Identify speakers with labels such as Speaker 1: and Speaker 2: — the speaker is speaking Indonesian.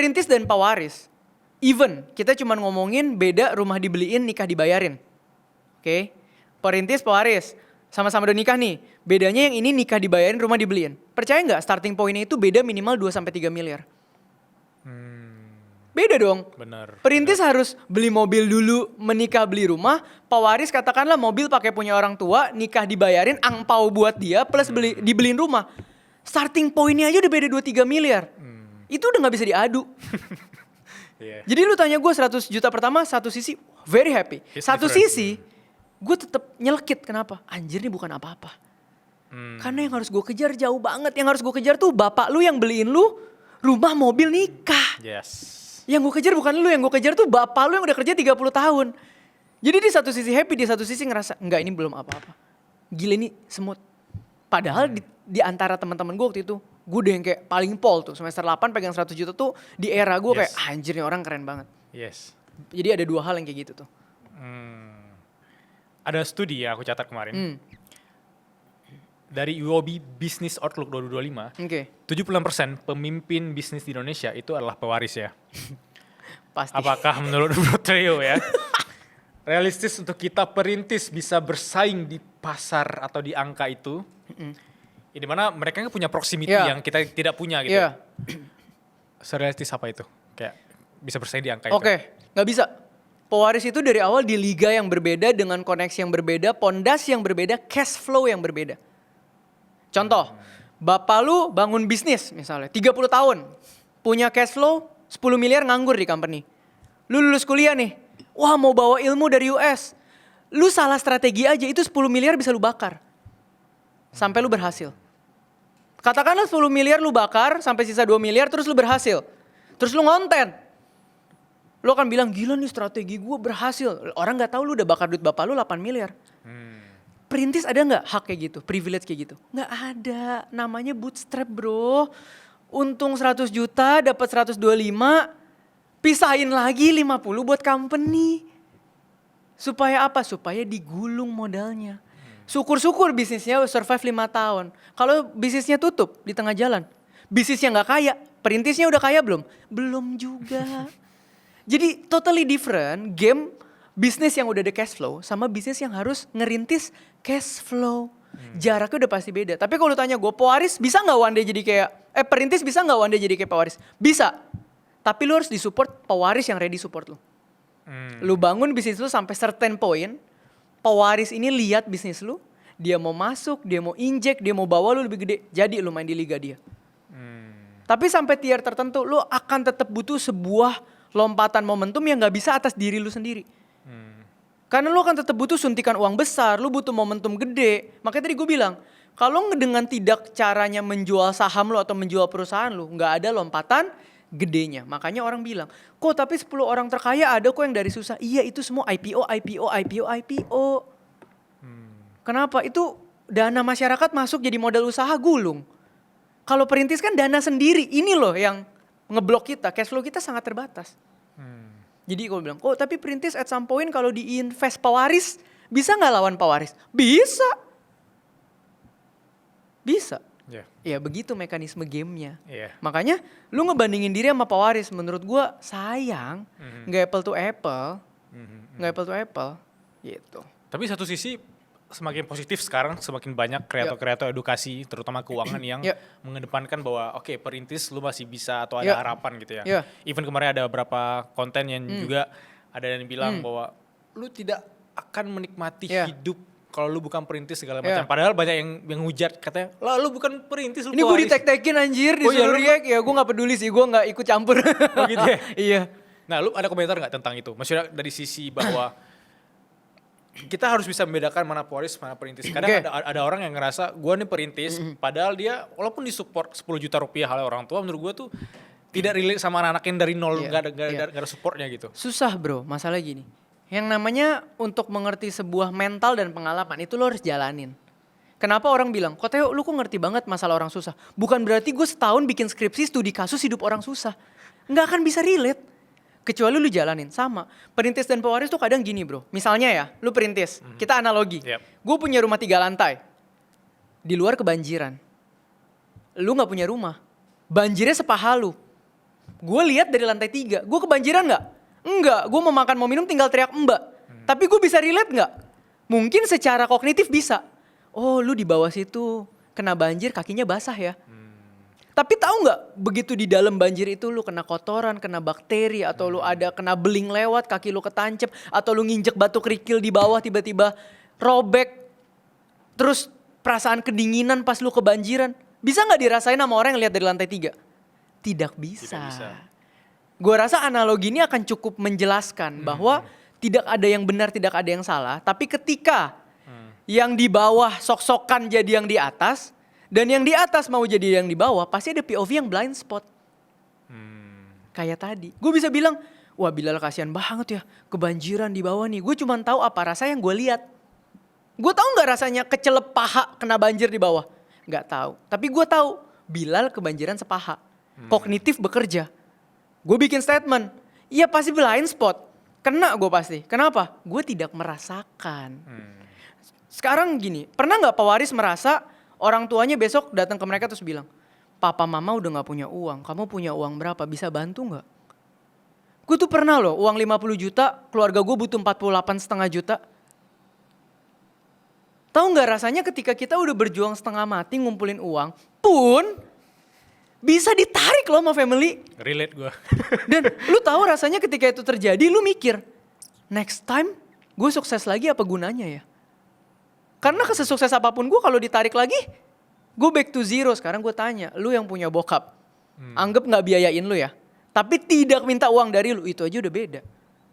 Speaker 1: Perintis dan pewaris. Even, kita cuma ngomongin beda rumah dibeliin, nikah dibayarin. Oke? Perintis, pewaris. Sama-sama udah nikah nih. Bedanya yang ini nikah dibayarin, rumah dibeliin. Percaya nggak starting point-nya itu beda minimal 2-3 miliar. Beda dong.
Speaker 2: Benar.
Speaker 1: Perintis harus beli mobil dulu, menikah beli rumah. Pewaris katakanlah mobil pakai punya orang tua, nikah dibayarin, angpau buat dia, plus dibeliin rumah. Starting point-nya aja udah beda 2-3 miliar. Itu udah gak bisa diadu.
Speaker 2: Yeah.
Speaker 1: Jadi lu tanya gue 100 juta pertama, satu sisi very happy.
Speaker 2: It's
Speaker 1: satu
Speaker 2: different.
Speaker 1: sisi gue tetap nyelekit. Kenapa? Anjir ini bukan apa-apa. Karena yang harus gue kejar jauh banget. Yang harus gue kejar tuh bapak lu yang beliin lu rumah, mobil, nikah.
Speaker 2: Yes.
Speaker 1: Yang gue kejar bukan lu, yang gue kejar tuh bapak lu yang udah kerja 30 tahun. Jadi di satu sisi happy, di satu sisi ngerasa enggak ini belum apa-apa. Gila ini semut. Padahal di antara teman-teman gue waktu itu, gue udah yang kayak paling pol tuh. Semester 8 pegang 100 juta tuh di era gue kayak anjir nih orang keren banget.
Speaker 2: Yes.
Speaker 1: Jadi ada 2 hal yang kayak gitu tuh.
Speaker 2: Ada studi ya aku catat kemarin. Dari UOB Business Outlook 2025,
Speaker 1: Oke.
Speaker 2: 76% pemimpin bisnis di Indonesia itu adalah pewaris ya.
Speaker 1: Pasti.
Speaker 2: Apakah menurut Bro Trio ya, realistis untuk kita perintis bisa bersaing di pasar atau di angka itu? Ya, dimana mereka punya proximity yang kita tidak punya gitu.
Speaker 1: Iya.
Speaker 2: Serealistis apa itu? Kayak bisa bersaing di angka itu?
Speaker 1: Oke, nggak bisa. Pewaris itu dari awal di liga yang berbeda, dengan koneksi yang berbeda, pondasi yang berbeda, cash flow yang berbeda. Contoh, bapak lu bangun bisnis misalnya, 30 tahun. Punya cash flow, 10 miliar nganggur di company. Lu lulus kuliah nih, wah mau bawa ilmu dari US. Lu salah strategi aja, itu 10 miliar bisa lu bakar. Sampai lu berhasil. Katakanlah 10 miliar lu bakar, sampai sisa 2 miliar, terus lu berhasil. Terus lu ngonten. Lu akan bilang, gila nih strategi gue berhasil. Orang gak tahu lu udah bakar duit bapak lu 8 miliar. Perintis ada nggak hak kayak gitu, privilege kayak gitu? Nggak ada, namanya bootstrap bro. Untung 100 juta, dapat 125, pisahin lagi 50 buat company. Supaya apa? Supaya digulung modalnya. Syukur-syukur bisnisnya survive 5 tahun. Kalau bisnisnya tutup di tengah jalan, bisnisnya nggak kaya, perintisnya udah kaya belum? Belum juga. Jadi totally different game bisnis yang udah ada cash flow sama bisnis yang harus ngerintis cash flow. Jaraknya udah pasti beda. Tapi kalau lu tanya gue, pewaris bisa gak one day jadi kayak, perintis bisa gak one day jadi kayak pewaris? Bisa. Tapi lu harus disupport pewaris yang ready support lu. Lu bangun bisnis lu sampai certain point, pewaris ini lihat bisnis lu, dia mau masuk, dia mau injek, dia mau bawa lu lebih gede, jadi lu main di liga dia. Tapi sampai tier tertentu, lu akan tetap butuh sebuah lompatan momentum yang gak bisa atas diri lu sendiri. Karena lu akan tetap butuh suntikan uang besar, lu butuh momentum gede. Makanya tadi gue bilang, kalau dengan tidak caranya menjual saham lu atau menjual perusahaan lu, gak ada lompatan gedenya. Makanya orang bilang, kok tapi 10 orang terkaya ada kok yang dari susah. Iya itu semua IPO. Kenapa? Itu dana masyarakat masuk jadi modal usaha gulung. Kalau perintis kan dana sendiri, ini loh yang ngeblok kita, cash flow kita sangat terbatas. Jadi gue bilang, oh tapi perintis at some point kalau diinvest pewaris, bisa gak lawan pewaris? Bisa. Ya begitu mekanisme gamenya. Makanya lu ngebandingin diri sama pewaris, menurut gue sayang, gak apple to apple. Gak apple to apple, gitu.
Speaker 2: Tapi satu sisi semakin positif sekarang, semakin banyak kreator-kreator edukasi, terutama keuangan yang mengedepankan bahwa oke, perintis lu masih bisa atau ada harapan gitu ya. Even kemarin ada beberapa konten yang juga ada yang bilang bahwa lu tidak akan menikmati hidup kalau lu bukan perintis segala macam. Padahal banyak yang hujat katanya, lah lu bukan perintis lu
Speaker 1: ini gue
Speaker 2: pewaris.
Speaker 1: ditek-tekin anjir, disuruh react. Ya gue gak peduli sih, gue gak ikut campur.
Speaker 2: Oh gitu ya?
Speaker 1: Iya.
Speaker 2: Nah lu ada komentar gak tentang itu? Maksudnya dari sisi bahwa kita harus bisa membedakan mana pewaris, mana perintis. Kadang ada orang yang ngerasa gue nih perintis, padahal dia walaupun disupport 10 juta rupiah oleh orang tua, menurut gue tuh tidak relate sama anak-anak yang dari nol, gak ada supportnya gitu.
Speaker 1: Susah bro, masalah gini. Yang namanya untuk mengerti sebuah mental dan pengalaman itu lo harus jalanin. Kenapa orang bilang, kok Theo lu kok ngerti banget masalah orang susah? Bukan berarti gue setahun bikin skripsi studi kasus hidup orang susah. Nggak akan bisa relate. Kecuali lu jalanin, sama. Perintis dan pewaris tuh kadang gini bro. Misalnya ya, lu perintis, kita analogi. Gue punya rumah 3 lantai. Di luar kebanjiran. Lu gak punya rumah. Banjirnya sepaha lu. Gue lihat dari lantai 3, gue kebanjiran nggak? Enggak, gue mau makan mau minum tinggal teriak mbak. Tapi gue bisa relate nggak? Mungkin secara kognitif bisa. Oh lu di bawah situ kena banjir kakinya basah ya. Tapi tahu nggak begitu di dalam banjir itu lu kena kotoran, kena bakteri, atau lu ada kena beling lewat, kaki lu ketancep, atau lu nginjek batu kerikil di bawah tiba-tiba robek. Terus perasaan kedinginan pas lu kebanjiran. Bisa nggak dirasain sama orang yang lihat dari lantai 3? Tidak bisa. Gue rasa analogi ini akan cukup menjelaskan bahwa tidak ada yang benar, tidak ada yang salah. Tapi ketika yang di bawah sok-sokan jadi yang di atas, dan yang di atas mau jadi yang di bawah, pasti ada POV yang blind spot. Kayak tadi. Gue bisa bilang, wah Bilal kasihan banget ya, kebanjiran di bawah nih. Gue cuma tahu apa rasa yang gue lihat. Gue tahu nggak rasanya kecelep paha kena banjir di bawah? Nggak tahu. Tapi gue tahu Bilal kebanjiran sepaha. Kognitif bekerja. Gue bikin statement, iya pasti blind spot. Kena gue pasti. Kenapa? Gue tidak merasakan. Sekarang gini, pernah nggak Pak Waris merasa orang tuanya besok datang ke mereka terus bilang, papa mama udah gak punya uang, kamu punya uang berapa, bisa bantu gak? Gue tuh pernah loh, uang 50 juta, keluarga gue butuh 48,5 juta. Tahu gak rasanya ketika kita udah berjuang setengah mati ngumpulin uang, pun bisa ditarik loh sama family.
Speaker 2: Relate gue.
Speaker 1: Dan lu tahu rasanya ketika itu terjadi, lu mikir, next time gue sukses lagi apa gunanya ya? Karena kesesukses apapun gue kalau ditarik lagi, gue back to zero. Sekarang gue tanya, lu yang punya bokap, anggap gak biayain lu ya. Tapi tidak minta uang dari lu, itu aja udah beda.